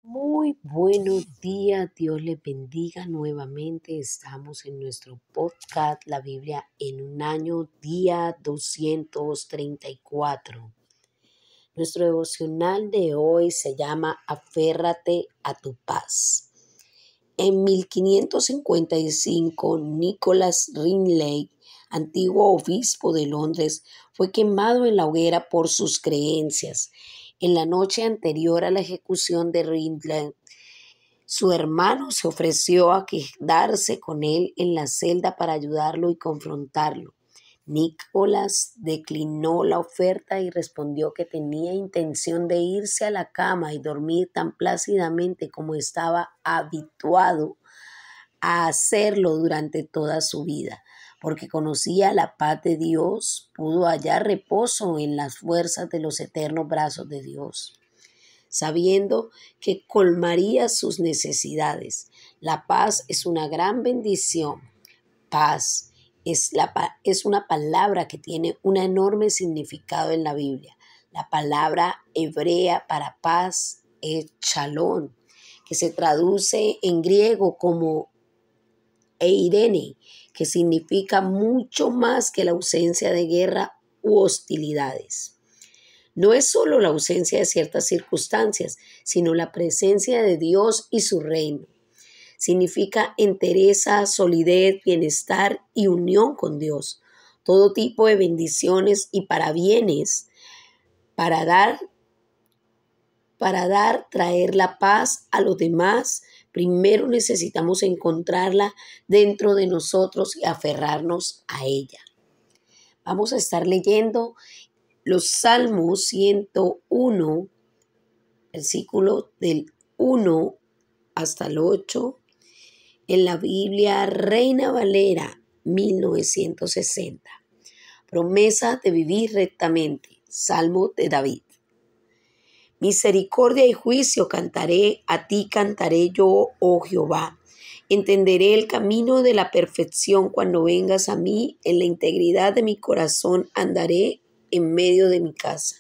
Muy buenos días, Dios les bendiga nuevamente. Estamos en nuestro podcast La Biblia en un año, día 234. Nuestro devocional de hoy se llama Aférrate a tu paz. En 1555, Nicholas Ridley, antiguo obispo de Londres, fue quemado en la hoguera por sus creencias. En la noche anterior a la ejecución de Ridley, su hermano se ofreció a quedarse con él en la celda para ayudarlo y confrontarlo. Nicolás declinó la oferta y respondió que tenía intención de irse a la cama y dormir tan plácidamente como estaba habituado a hacerlo durante toda su vida, porque conocía la paz de Dios, pudo hallar reposo en las fuerzas de los eternos brazos de Dios, sabiendo que colmaría sus necesidades. La paz es una gran bendición. Paz es una palabra que tiene un enorme significado en la Biblia. La palabra hebrea para paz es shalom, que se traduce en griego como eirene, que significa mucho más que la ausencia de guerra u hostilidades. No es solo la ausencia de ciertas circunstancias, sino la presencia de Dios y su reino. Significa entereza, solidez, bienestar y unión con Dios. Todo tipo de bendiciones y parabienes para traer la paz a los demás. Primero necesitamos encontrarla dentro de nosotros y aferrarnos a ella. Vamos a estar leyendo los Salmos 101, versículos del 1 hasta el 8, en la Biblia Reina Valera 1960. Promesa de vivir rectamente. Salmo de David. Misericordia y juicio cantaré, a ti cantaré yo, oh Jehová. Entenderé el camino de la perfección cuando vengas a mí. En la integridad de mi corazón andaré en medio de mi casa.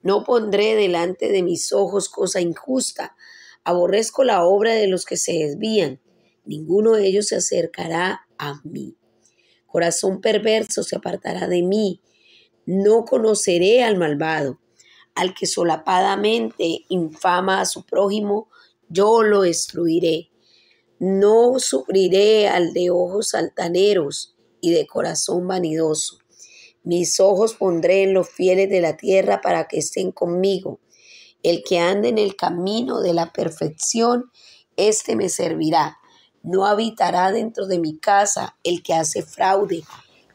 No pondré delante de mis ojos cosa injusta. Aborrezco la obra de los que se desvían. Ninguno de ellos se acercará a mí. Corazón perverso se apartará de mí. No conoceré al malvado. Al que solapadamente infama a su prójimo, yo lo destruiré. No sufriré al de ojos altaneros y de corazón vanidoso. Mis ojos pondré en los fieles de la tierra para que estén conmigo. El que ande en el camino de la perfección, éste me servirá. No habitará dentro de mi casa el que hace fraude.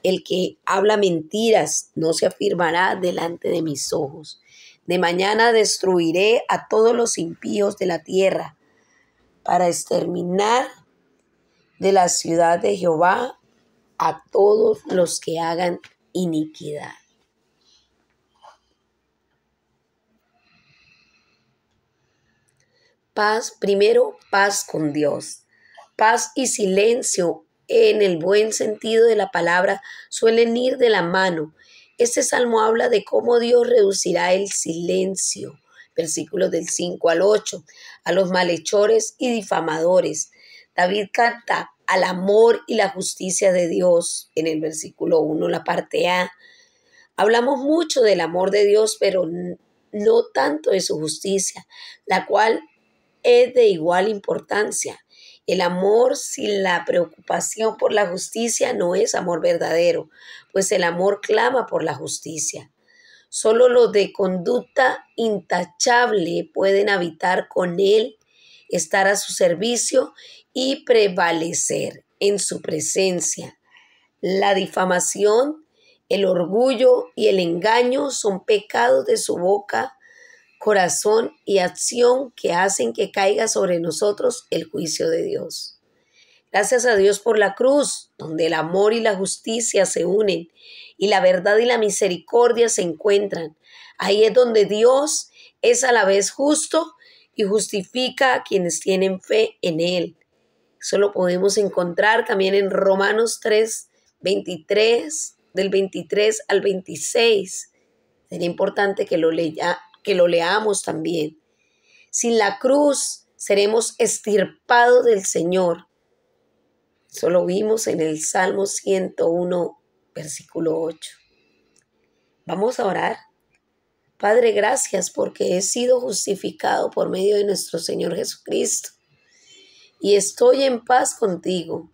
El que habla mentiras no se afirmará delante de mis ojos. De mañana destruiré a todos los impíos de la tierra para exterminar de la ciudad de Jehová a todos los que hagan iniquidad. Paz, primero, paz con Dios. Paz y silencio, en el buen sentido de la palabra, suelen ir de la mano. Este salmo habla de cómo Dios reducirá el silencio, versículos del 5 al 8, a los malhechores y difamadores. David canta al amor y la justicia de Dios en el versículo 1, la parte A. Hablamos mucho del amor de Dios, pero no tanto de su justicia, la cual es de igual importancia. El amor sin la preocupación por la justicia no es amor verdadero, pues el amor clama por la justicia. Solo los de conducta intachable pueden habitar con él, estar a su servicio y prevalecer en su presencia. La difamación, el orgullo y el engaño son pecados de su boca, corazón y acción que hacen que caiga sobre nosotros el juicio de Dios. Gracias a Dios por la cruz, donde el amor y la justicia se unen y la verdad y la misericordia se encuentran. Ahí es donde Dios es a la vez justo y justifica a quienes tienen fe en Él. Eso lo podemos encontrar también en Romanos 3, 23, del 23 al 26. Sería importante que lo leamos también. Sin la cruz seremos extirpados del Señor. Eso lo vimos en el Salmo 101, versículo 8. Vamos a orar. Padre, gracias porque he sido justificado por medio de nuestro Señor Jesucristo y estoy en paz contigo.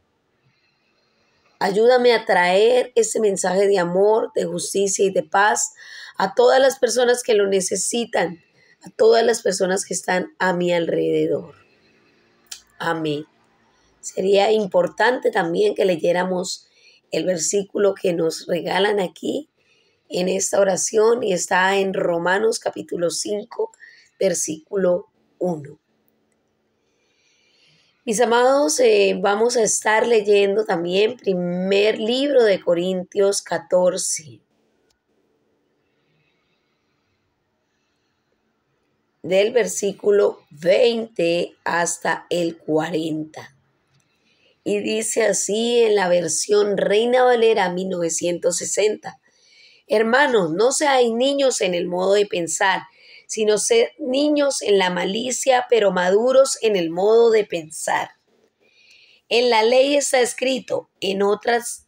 Ayúdame a traer ese mensaje de amor, de justicia y de paz a todas las personas que lo necesitan, a todas las personas que están a mi alrededor. Amén. Sería importante también que leyéramos el versículo que nos regalan aquí en esta oración y está en Romanos capítulo 5, versículo 1. Mis amados, vamos a estar leyendo también primer libro de Corintios 14, del versículo 20 hasta el 40. Y dice así en la versión Reina Valera 1960. Hermanos, no seáis niños en el modo de pensar, sino sed niños en la malicia, pero maduros en el modo de pensar. En la ley está escrito, en otras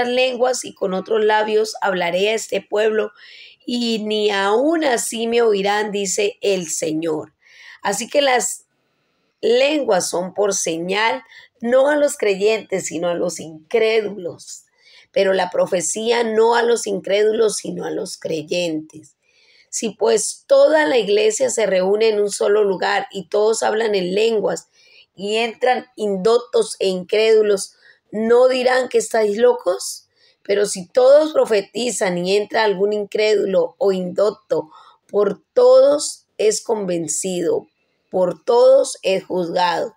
lenguas y con otros labios hablaré a este pueblo, y ni aun así me oirán, dice el Señor. Así que las lenguas son por señal, no a los creyentes, sino a los incrédulos. Pero la profecía no a los incrédulos, sino a los creyentes. Si pues toda la iglesia se reúne en un solo lugar y todos hablan en lenguas y entran indoctos e incrédulos, ¿no dirán que estáis locos? Pero si todos profetizan y entra algún incrédulo o indocto, por todos es convencido, por todos es juzgado.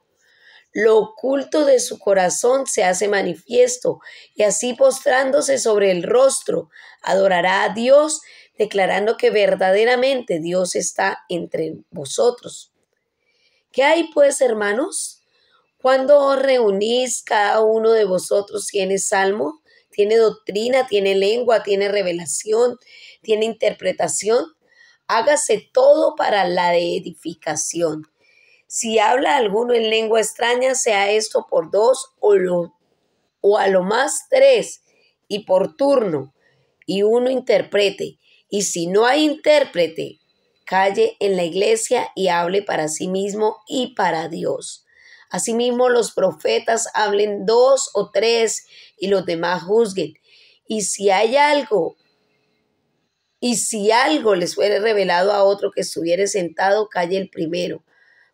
Lo oculto de su corazón se hace manifiesto, y así postrándose sobre el rostro, adorará a Dios, declarando que verdaderamente Dios está entre vosotros. ¿Qué hay pues, hermanos? Cuando os reunís, cada uno de vosotros tiene salmo, tiene doctrina, tiene lengua, tiene revelación, tiene interpretación. Hágase todo para la de edificación. Si habla alguno en lengua extraña, sea esto por dos o a lo más tres, y por turno, y uno interprete. Y si no hay intérprete, calle en la iglesia y hable para sí mismo y para Dios. Asimismo, los profetas hablen dos o tres, y los demás juzguen. Y si algo les fuere revelado a otro que estuviere sentado, calle el primero.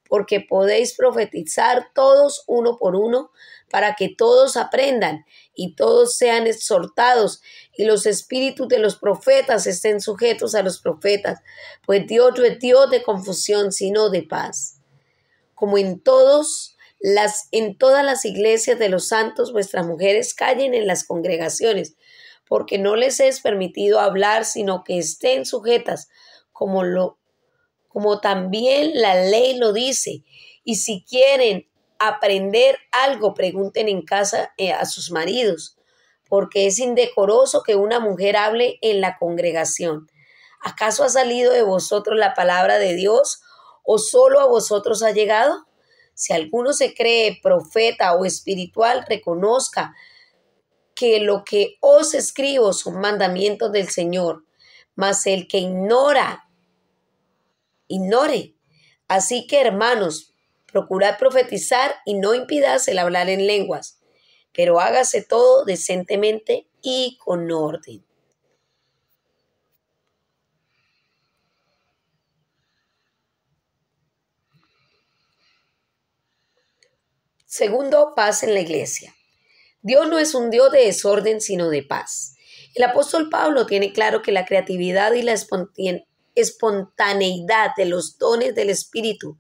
Porque podéis profetizar todos uno por uno, para que todos aprendan y todos sean exhortados, y los espíritus de los profetas estén sujetos a los profetas, pues Dios no es Dios de confusión, sino de paz. Como en todas las iglesias de los santos, vuestras mujeres callen en las congregaciones, porque no les es permitido hablar, sino que estén sujetas, como también la ley lo dice. Y si quieren aprender algo, pregunten en casa a sus maridos, porque es indecoroso que una mujer hable en la congregación. ¿Acaso ha salido de vosotros la palabra de Dios, o solo a vosotros ha llegado? Si alguno se cree profeta o espiritual, reconozca que lo que os escribo son mandamientos del Señor, mas el que ignore. Así que, hermanos, procurad profetizar y no impidáis el hablar en lenguas, pero hágase todo decentemente y con orden. Segundo, paz en la iglesia. Dios no es un Dios de desorden, sino de paz. El apóstol Pablo tiene claro que la creatividad y la espontaneidad de los dones del Espíritu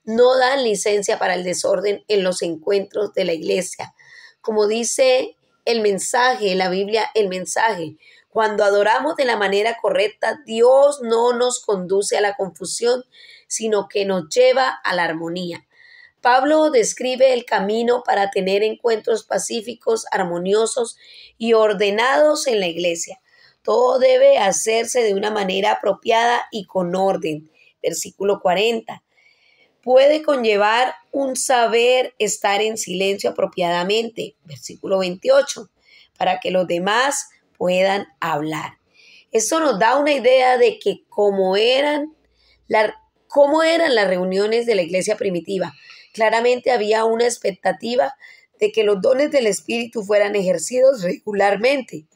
no dan licencia para el desorden en los encuentros de la iglesia. Como dice el mensaje, la Biblia, el mensaje, cuando adoramos de la manera correcta, Dios no nos conduce a la confusión, sino que nos lleva a la armonía. Pablo describe el camino para tener encuentros pacíficos, armoniosos y ordenados en la iglesia. Todo debe hacerse de una manera apropiada y con orden. Versículo 40. puede conllevar un saber estar en silencio apropiadamente, versículo 28, para que los demás puedan hablar. Esto nos da una idea de que cómo eran las reuniones de la iglesia primitiva. Claramente había una expectativa de que los dones del Espíritu fueran ejercidos regularmente.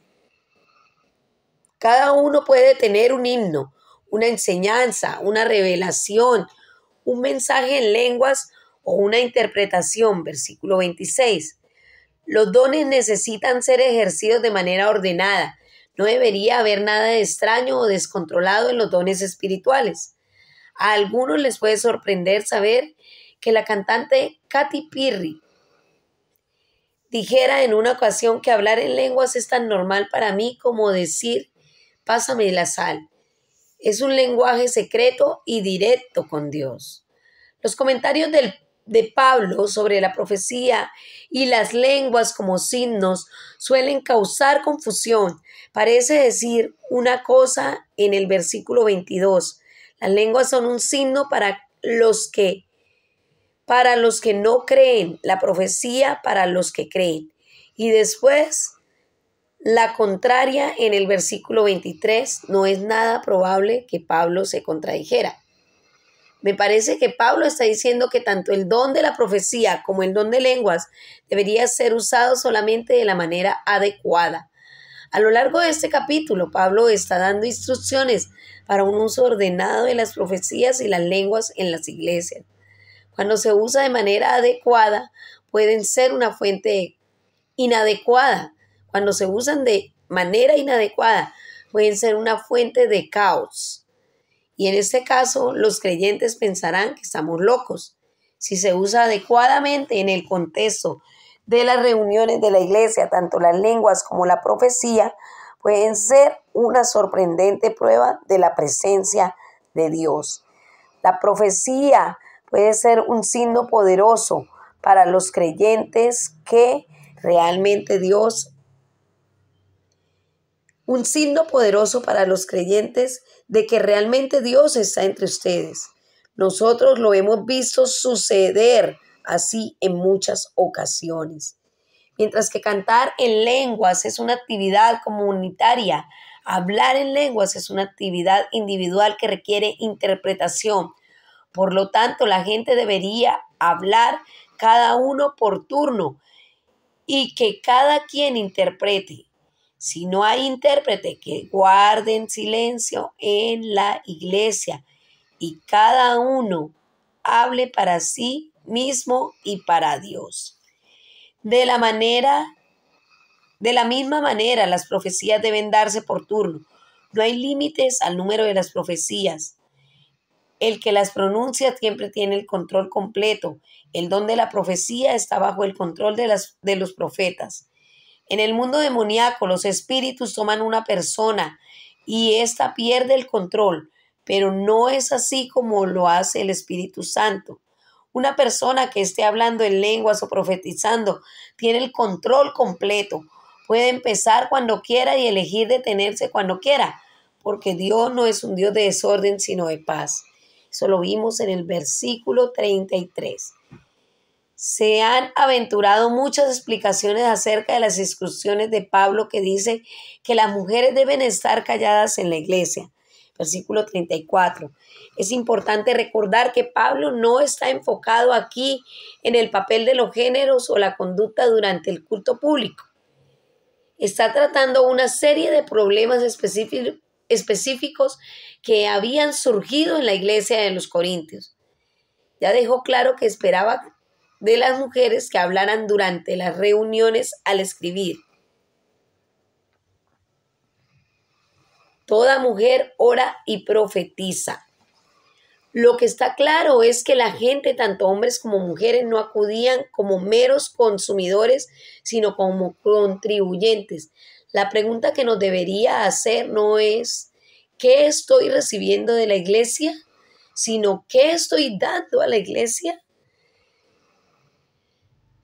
Cada uno puede tener un himno, una enseñanza, una revelación, un mensaje en lenguas o una interpretación, versículo 26. Los dones necesitan ser ejercidos de manera ordenada. No debería haber nada de extraño o descontrolado en los dones espirituales. A algunos les puede sorprender saber que la cantante Katy Perry dijera en una ocasión que hablar en lenguas es tan normal para mí como decir, pásame la sal. Es un lenguaje secreto y directo con Dios. Los comentarios de Pablo sobre la profecía y las lenguas como signos suelen causar confusión. Parece decir una cosa en el versículo 22. Las lenguas son un signo para los que no creen, la profecía para los que creen. Y después, la contraria en el versículo 23, no es nada probable que Pablo se contradijera. Me parece que Pablo está diciendo que tanto el don de la profecía como el don de lenguas debería ser usado solamente de la manera adecuada. A lo largo de este capítulo, Pablo está dando instrucciones para un uso ordenado de las profecías y las lenguas en las iglesias. Cuando se usa de manera adecuada, pueden ser una fuente inadecuada. Cuando se usan de manera inadecuada, pueden ser una fuente de caos. Y en este caso, los creyentes pensarán que estamos locos. Si se usa adecuadamente en el contexto de las reuniones de la iglesia, tanto las lenguas como la profecía, pueden ser una sorprendente prueba de la presencia de Dios. La profecía puede ser un signo poderoso para los creyentes que realmente un signo poderoso para los creyentes de que realmente Dios está entre ustedes. Nosotros lo hemos visto suceder así en muchas ocasiones. Mientras que cantar en lenguas es una actividad comunitaria, hablar en lenguas es una actividad individual que requiere interpretación. Por lo tanto, la gente debería hablar cada uno por turno y que cada quien interprete. Si no hay intérprete, que guarden silencio en la iglesia y cada uno hable para sí mismo y para Dios. De la misma manera, las profecías deben darse por turno. No hay límites al número de las profecías. El que las pronuncia siempre tiene el control completo. El don de la profecía está bajo el control de los profetas. En el mundo demoníaco, los espíritus toman una persona y ésta pierde el control, pero no es así como lo hace el Espíritu Santo. Una persona que esté hablando en lenguas o profetizando tiene el control completo. Puede empezar cuando quiera y elegir detenerse cuando quiera, porque Dios no es un Dios de desorden, sino de paz. Eso lo vimos en el versículo 33. Se han aventurado muchas explicaciones acerca de las instrucciones de Pablo que dice que las mujeres deben estar calladas en la iglesia. Versículo 34. Es importante recordar que Pablo no está enfocado aquí en el papel de los géneros o la conducta durante el culto público. Está tratando una serie de problemas específicos que habían surgido en la iglesia de los Corintios. Ya dejó claro que esperaba de las mujeres que hablaran durante las reuniones al escribir. Toda mujer ora y profetiza. Lo que está claro es que la gente, tanto hombres como mujeres, no acudían como meros consumidores, sino como contribuyentes. La pregunta que nos debería hacer no es ¿qué estoy recibiendo de la iglesia?, sino ¿qué estoy dando a la iglesia?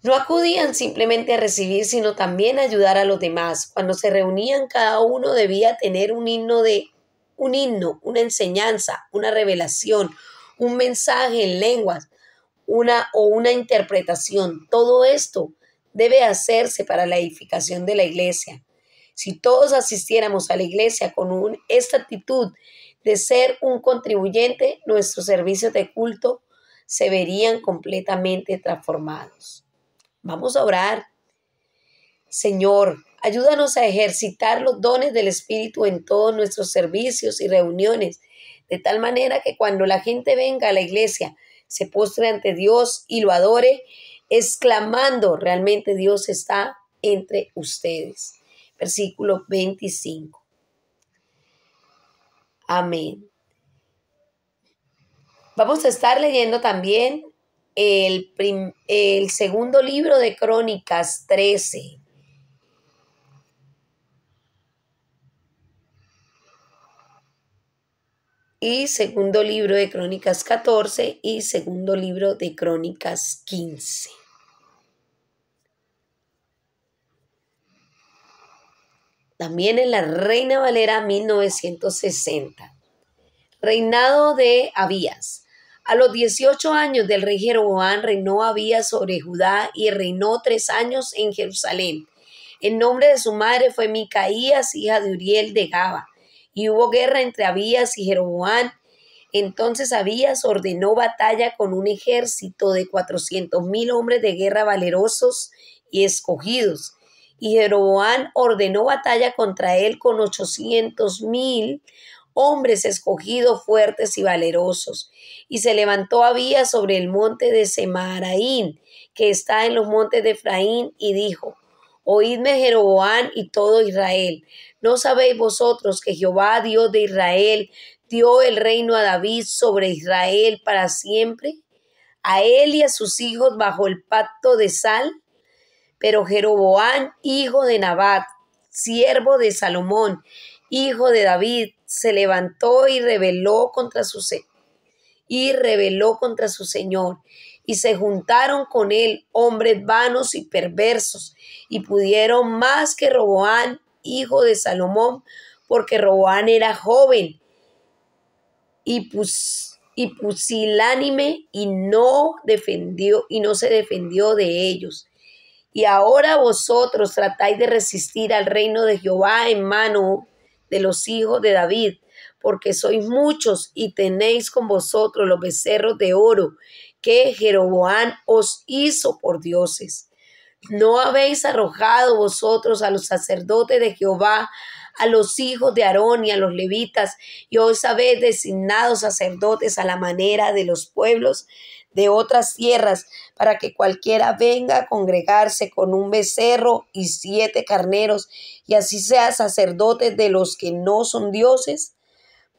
No acudían simplemente a recibir, sino también a ayudar a los demás. Cuando se reunían, cada uno debía tener un himno, una enseñanza, una revelación, un mensaje en lenguas. una interpretación. Todo esto debe hacerse para la edificación de la iglesia. Si todos asistiéramos a la iglesia con esta actitud de ser un contribuyente, nuestros servicios de culto se verían completamente transformados. Vamos a orar. Señor, ayúdanos a ejercitar los dones del Espíritu en todos nuestros servicios y reuniones, de tal manera que cuando la gente venga a la iglesia, se postre ante Dios y lo adore, exclamando, realmente Dios está entre ustedes. Versículo 25. Amén. Vamos a estar leyendo también el segundo libro de Crónicas 13. Y segundo libro de Crónicas 14 y segundo libro de Crónicas 15. También en la Reina Valera 1960. Reinado de Abías. A los 18 años del rey Jeroboam reinó Abías sobre Judá y reinó 3 años en Jerusalén. El nombre de su madre fue Micaías, hija de Uriel de Gaba. Y hubo guerra entre Abías y Jeroboam. Entonces Abías ordenó batalla con un ejército de 400,000 hombres de guerra valerosos y escogidos. Y Jeroboam ordenó batalla contra él con 800,000 hombres escogidos, fuertes y valerosos. Y se levantó Abías sobre el monte de Semaraín, que está en los montes de Efraín, y dijo: Oídme, Jeroboam y todo Israel. ¿No sabéis vosotros que Jehová, Dios de Israel, dio el reino a David sobre Israel para siempre, a él y a sus hijos bajo el pacto de sal? Pero Jeroboam, hijo de Nabat, siervo de Salomón, hijo de David, se levantó y rebeló contra su señor. Y se juntaron con él hombres vanos y perversos, y pudieron más que Roboam, hijo de Salomón, porque Roboam era joven y pusilánime, y no se defendió de ellos. Y ahora vosotros tratáis de resistir al reino de Jehová en mano de los hijos de David, porque sois muchos y tenéis con vosotros los becerros de oro que Jeroboam os hizo por dioses. ¿No habéis arrojado vosotros a los sacerdotes de Jehová, a los hijos de Aarón y a los levitas, y os habéis designado sacerdotes a la manera de los pueblos de otras tierras, para que cualquiera venga a congregarse con un becerro y 7 carneros, y así sea sacerdotes de los que no son dioses?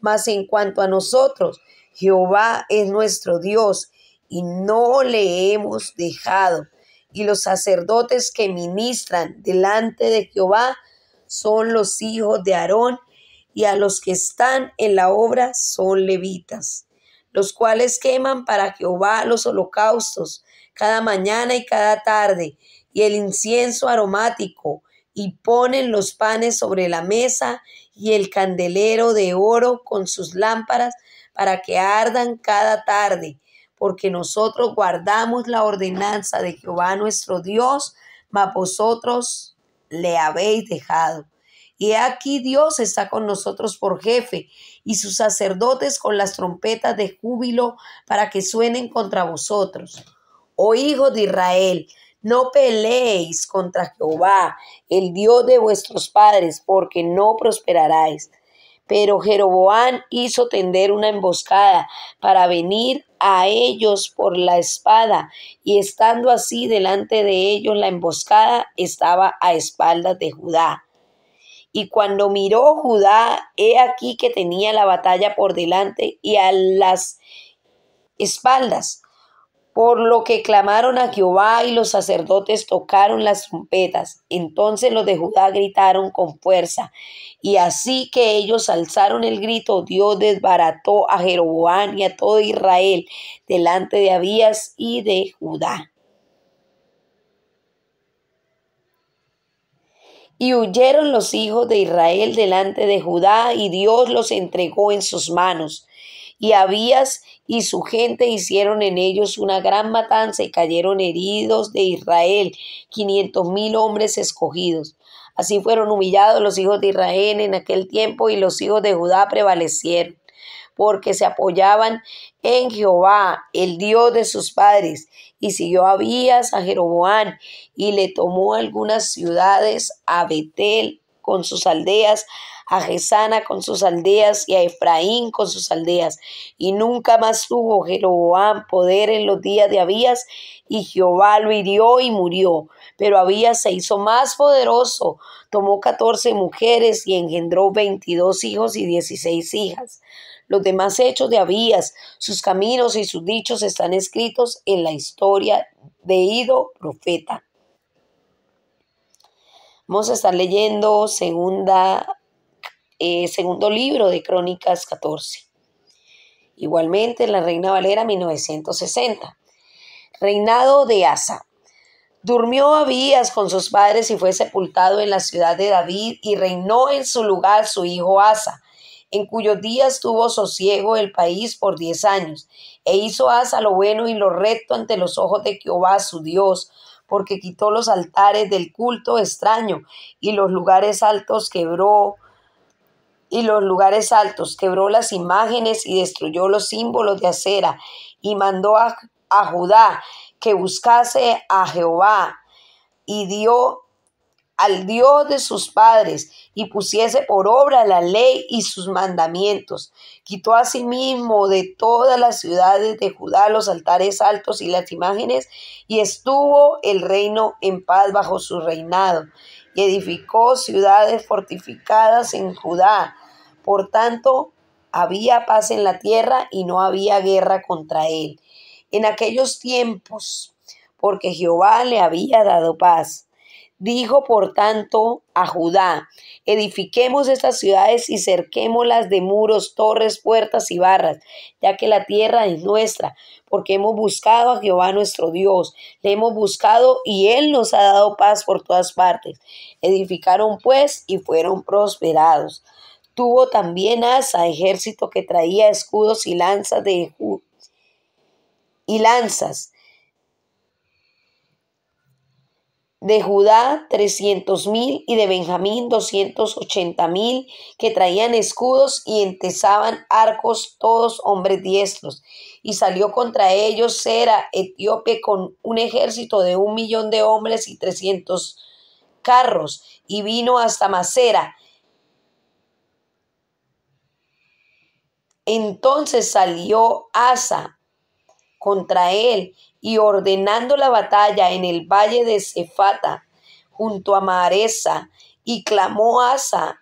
Mas en cuanto a nosotros, Jehová es nuestro Dios, y no le hemos dejado. Y los sacerdotes que ministran delante de Jehová son los hijos de Aarón, y a los que están en la obra son levitas, los cuales queman para Jehová los holocaustos cada mañana y cada tarde, y el incienso aromático, y ponen los panes sobre la mesa, y el candelero de oro con sus lámparas, para que ardan cada tarde, porque nosotros guardamos la ordenanza de Jehová nuestro Dios, mas vosotros le habéis dejado. Y he aquí Dios está con nosotros por jefe, y sus sacerdotes con las trompetas de júbilo para que suenen contra vosotros. Oh hijos de Israel, no peleéis contra Jehová, el Dios de vuestros padres, porque no prosperaréis. Pero Jeroboam hizo tender una emboscada para venir a ellos por la espada, y estando así delante de ellos la emboscada estaba a espaldas de Judá. Y cuando miró Judá, he aquí que tenía la batalla por delante y a las espaldas, por lo que clamaron a Jehová y los sacerdotes tocaron las trompetas. Entonces los de Judá gritaron con fuerza, y así que ellos alzaron el grito, Dios desbarató a Jeroboam y a todo Israel delante de Abías y de Judá. Y huyeron los hijos de Israel delante de Judá, y Dios los entregó en sus manos. Y Abías y su gente hicieron en ellos una gran matanza y cayeron heridos de Israel 500,000 hombres escogidos. Así fueron humillados los hijos de Israel en aquel tiempo, y los hijos de Judá prevalecieron, porque se apoyaban en Jehová, el Dios de sus padres. Y siguió Abías a Jeroboam, y le tomó algunas ciudades, a Betel con sus aldeas, a Gesana con sus aldeas, y a Efraín con sus aldeas. Y nunca más tuvo Jeroboam poder en los días de Abías, y Jehová lo hirió y murió. Pero Abías se hizo más poderoso, tomó 14 mujeres y engendró 22 hijos y 16 hijas. Los demás hechos de Abías, sus caminos y sus dichos están escritos en la historia de Ido, profeta. Vamos a estar leyendo segundo libro de Crónicas 14. Igualmente en la Reina Valera 1960. Reinado de Asa. Durmió Abías con sus padres y fue sepultado en la ciudad de David, y reinó en su lugar su hijo Asa, en cuyos días tuvo sosiego el país por 10 años. E hizo Asa lo bueno y lo recto ante los ojos de Jehová su Dios, porque quitó los altares del culto extraño y los lugares altos quebró las imágenes y destruyó los símbolos de acera, y mandó a Judá que buscase a Jehová y dio al Dios de sus padres, y pusiese por obra la ley y sus mandamientos. Quitó asimismo de todas las ciudades de Judá los altares altos y las imágenes, y estuvo el reino en paz bajo su reinado, y edificó ciudades fortificadas en Judá. Por tanto, había paz en la tierra y no había guerra contra él en aquellos tiempos, porque Jehová le había dado paz. Dijo por tanto a Judá: edifiquemos estas ciudades y cerquémoslas de muros, torres, puertas y barras, ya que la tierra es nuestra, porque hemos buscado a Jehová nuestro Dios, le hemos buscado y él nos ha dado paz por todas partes. Edificaron pues y fueron prosperados. Tuvo también Asa ejército que traía escudos y lanzas de Judá 300,000, y de Benjamín 280,000, que traían escudos y entesaban arcos, todos hombres diestros. Y salió contra ellos Sera, etíope, con un ejército de 1,000,000 de hombres y 300 carros, y vino hasta Masera. Entonces salió Asa contra él, y ordenando la batalla en el valle de Cefata, junto a Maresa, y clamó Asa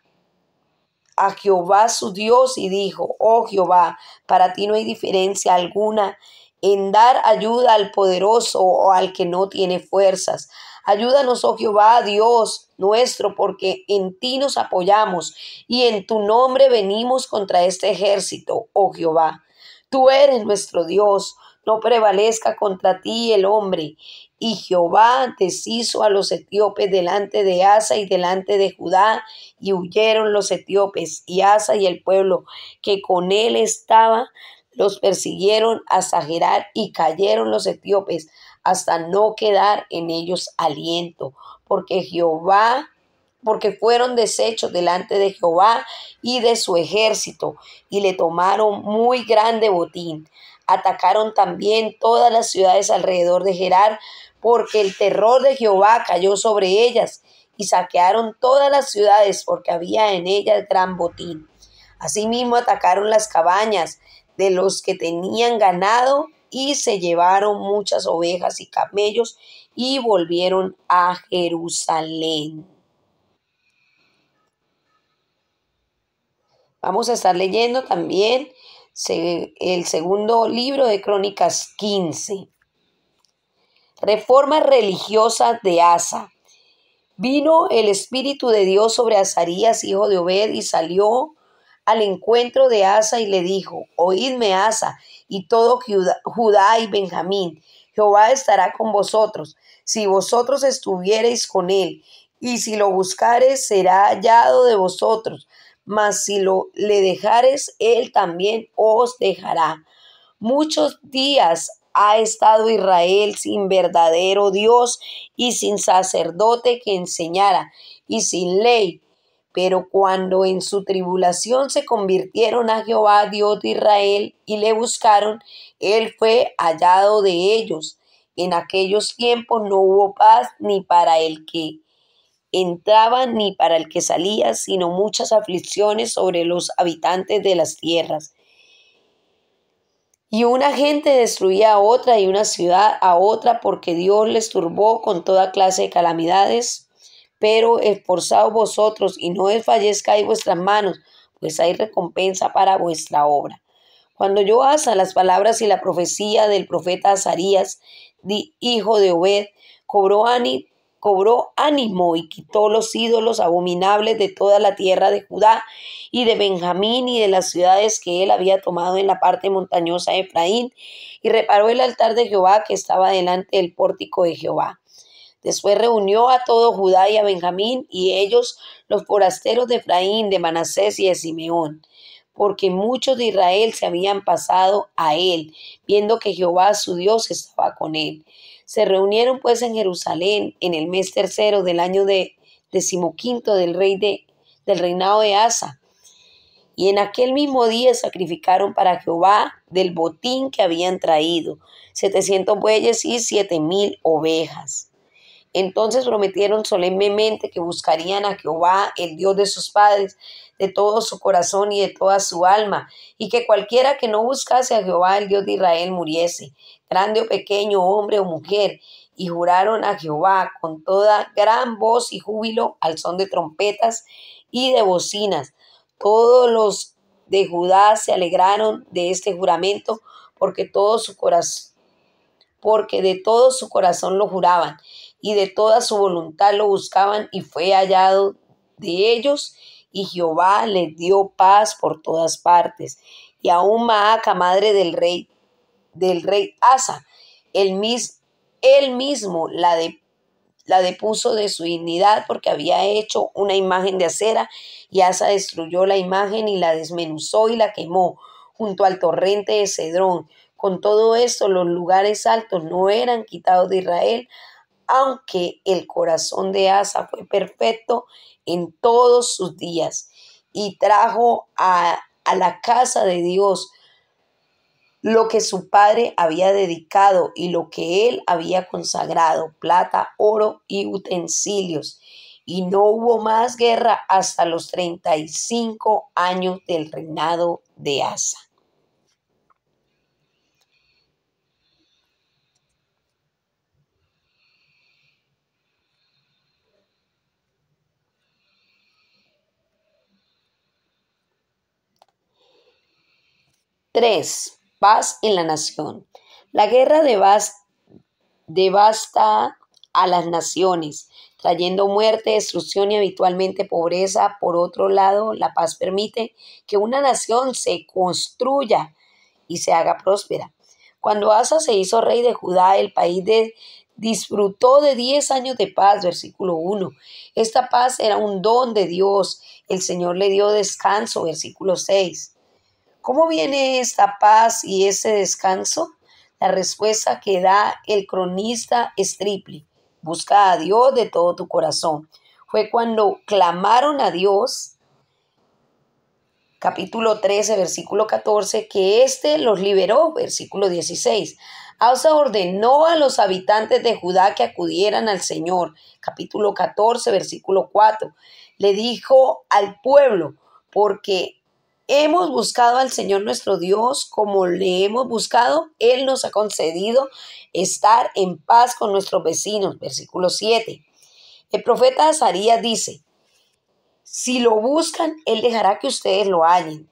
a Jehová su Dios, y dijo: oh Jehová, para ti no hay diferencia alguna en dar ayuda al poderoso o al que no tiene fuerzas. Ayúdanos, oh Jehová, Dios nuestro, porque en ti nos apoyamos, y en tu nombre venimos contra este ejército, oh Jehová. Tú eres nuestro Dios, no prevalezca contra ti el hombre. Y Jehová deshizo a los etíopes delante de Asa y delante de Judá, y huyeron los etíopes, y Asa y el pueblo que con él estaba los persiguieron hasta Gerar, y cayeron los etíopes hasta no quedar en ellos aliento, porque fueron deshechos delante de Jehová y de su ejército, y le tomaron muy grande botín. Atacaron también todas las ciudades alrededor de Gerar, porque el terror de Jehová cayó sobre ellas, y saquearon todas las ciudades, porque había en ellas gran botín. Asimismo atacaron las cabañas de los que tenían ganado, y se llevaron muchas ovejas y camellos, y volvieron a Jerusalén. Vamos a estar leyendo también el segundo libro de Crónicas 15. Reformas religiosas de Asa. Vino el Espíritu de Dios sobre Azarías, hijo de Obed, y salió al encuentro de Asa y le dijo: oídme, Asa, y todo Judá y Benjamín, Jehová estará con vosotros, si vosotros estuviereis con él, y si lo buscareis será hallado de vosotros. mas si le dejares, él también os dejará. Muchos días ha estado Israel sin verdadero Dios y sin sacerdote que enseñara y sin ley. Pero cuando en su tribulación se convirtieron a Jehová, Dios de Israel, y le buscaron, él fue hallado de ellos. En aquellos tiempos no hubo paz ni para el que entraba ni para el que salía, sino muchas aflicciones sobre los habitantes de las tierras. Y una gente destruía a otra y una ciudad a otra, porque Dios les turbó con toda clase de calamidades. Pero esforzaos vosotros y no desfallezcáis vuestras manos, pues hay recompensa para vuestra obra. Cuando oyó Asa las palabras y la profecía del profeta Azarías, hijo de Obed, cobró ánimo y quitó los ídolos abominables de toda la tierra de Judá y de Benjamín y de las ciudades que él había tomado en la parte montañosa de Efraín, y reparó el altar de Jehová que estaba delante del pórtico de Jehová. Después reunió a todo Judá y a Benjamín, y ellos, los forasteros de Efraín, de Manasés y de Simeón, porque muchos de Israel se habían pasado a él, viendo que Jehová su Dios estaba con él. Se reunieron pues en Jerusalén en el mes tercero del año decimoquinto del reinado de Asa. Y en aquel mismo día sacrificaron para Jehová del botín que habían traído 700 bueyes y 7,000 ovejas. Entonces prometieron solemnemente que buscarían a Jehová, el Dios de sus padres, de todo su corazón y de toda su alma, y que cualquiera que no buscase a Jehová, el Dios de Israel, muriese, grande o pequeño, hombre o mujer. Y juraron a Jehová con toda gran voz y júbilo, al son de trompetas y de bocinas. Todos los de Judá se alegraron de este juramento, porque de todo su corazón lo juraban y de toda su voluntad lo buscaban, y fue hallado de ellos, y Jehová les dio paz por todas partes. Y aún Maaca, madre del rey Asa, él mismo la depuso de su dignidad, porque había hecho una imagen de acera, y Asa destruyó la imagen y la desmenuzó y la quemó junto al torrente de Cedrón. Con todo esto, los lugares altos no eran quitados de Israel, aunque el corazón de Asa fue perfecto en todos sus días, y trajo a la casa de Dios lo que su padre había dedicado y lo que él había consagrado, plata, oro y utensilios. Y no hubo más guerra hasta los 35 años del reinado de Asa. Tres, paz en la nación. La guerra devasta a las naciones, trayendo muerte, destrucción y habitualmente pobreza. Por otro lado, la paz permite que una nación se construya y se haga próspera. Cuando Asa se hizo rey de Judá, el país disfrutó de 10 años de paz, versículo 1. Esta paz era un don de Dios. El Señor le dio descanso, versículo 6. ¿Cómo viene esta paz y ese descanso? La respuesta que da el cronista es triple. Busca a Dios de todo tu corazón. Fue cuando clamaron a Dios, capítulo 13, versículo 14, que éste los liberó, versículo 16. Asa ordenó a los habitantes de Judá que acudieran al Señor, capítulo 14, versículo 4. Le dijo al pueblo, porque hemos buscado al Señor nuestro Dios como le hemos buscado, Él nos ha concedido estar en paz con nuestros vecinos. Versículo 7. El profeta Azarías dice, si lo buscan, Él dejará que ustedes lo hallen.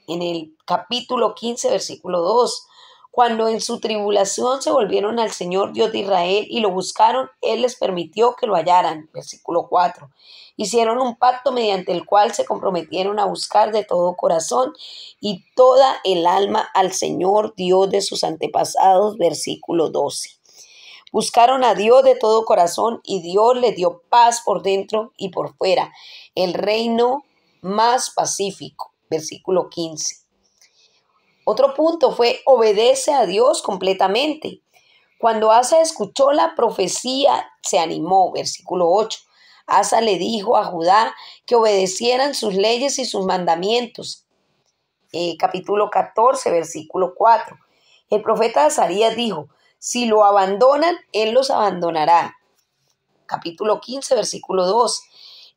En el capítulo 15, versículo 2. Cuando en su tribulación se volvieron al Señor Dios de Israel y lo buscaron, Él les permitió que lo hallaran. Versículo 4. Hicieron un pacto mediante el cual se comprometieron a buscar de todo corazón y toda el alma al Señor Dios de sus antepasados. Versículo 12. Buscaron a Dios de todo corazón y Dios les dio paz por dentro y por fuera. El reino más pacífico. Versículo 15. Otro punto fue obedece a Dios completamente. Cuando Asa escuchó la profecía, se animó. Versículo 8. Asa le dijo a Judá que obedecieran sus leyes y sus mandamientos. Capítulo 14, versículo 4. El profeta Azarías dijo, si lo abandonan, él los abandonará. Capítulo 15, versículo 2.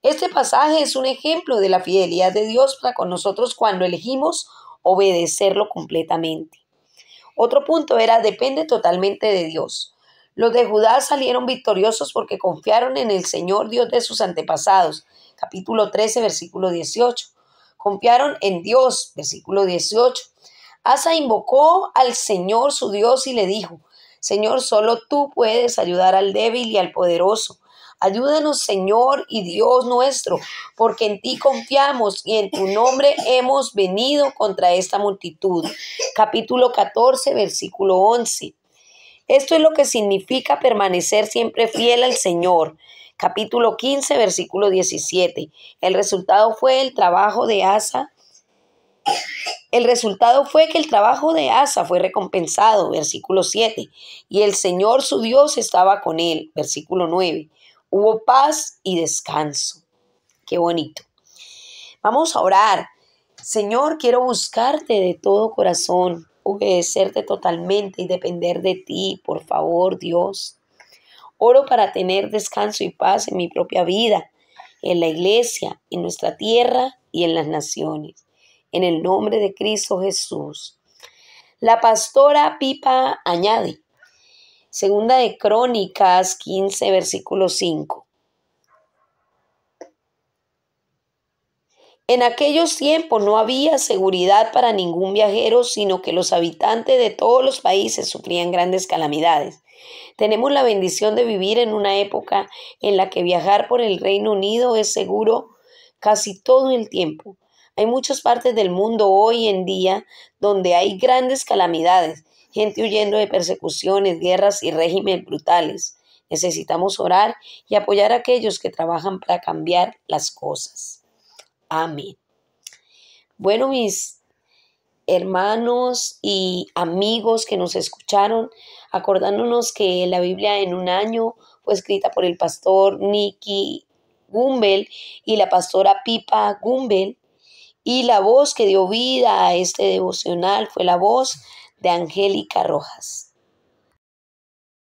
Este pasaje es un ejemplo de la fidelidad de Dios para con nosotros cuando elegimos obedecerlo completamente. Otro punto era, depende totalmente de Dios. Los de Judá salieron victoriosos porque confiaron en el Señor Dios de sus antepasados. Capítulo 13, versículo 18. Confiaron en Dios. Versículo 18. Asa invocó al Señor su Dios y le dijo, Señor, solo tú puedes ayudar al débil y al poderoso. Ayúdanos, Señor y Dios nuestro, porque en ti confiamos y en tu nombre hemos venido contra esta multitud. Capítulo 14, versículo 11. Esto es lo que significa permanecer siempre fiel al Señor. Capítulo 15, versículo 17. El resultado fue que el trabajo de Asa fue recompensado, versículo 7, y el Señor su Dios estaba con él, versículo 9. Hubo paz y descanso. Qué bonito. Vamos a orar. Señor, quiero buscarte de todo corazón, obedecerte totalmente y depender de ti, por favor, Dios. Oro para tener descanso y paz en mi propia vida, en la iglesia, en nuestra tierra y en las naciones. En el nombre de Cristo Jesús. La pastora Pipa añade, Segunda de Crónicas 15, versículo 5. En aquellos tiempos no había seguridad para ningún viajero, sino que los habitantes de todos los países sufrían grandes calamidades. Tenemos la bendición de vivir en una época en la que viajar por el Reino Unido es seguro casi todo el tiempo. Hay muchas partes del mundo hoy en día donde hay grandes calamidades, gente huyendo de persecuciones, guerras y regímenes brutales. Necesitamos orar y apoyar a aquellos que trabajan para cambiar las cosas. Amén. Bueno, mis hermanos y amigos que nos escucharon, acordándonos que la Biblia en un año fue escrita por el pastor Nicky Gumbel y la pastora Pipa Gumbel, y la voz que dio vida a este devocional fue la voz de Angélica Rojas.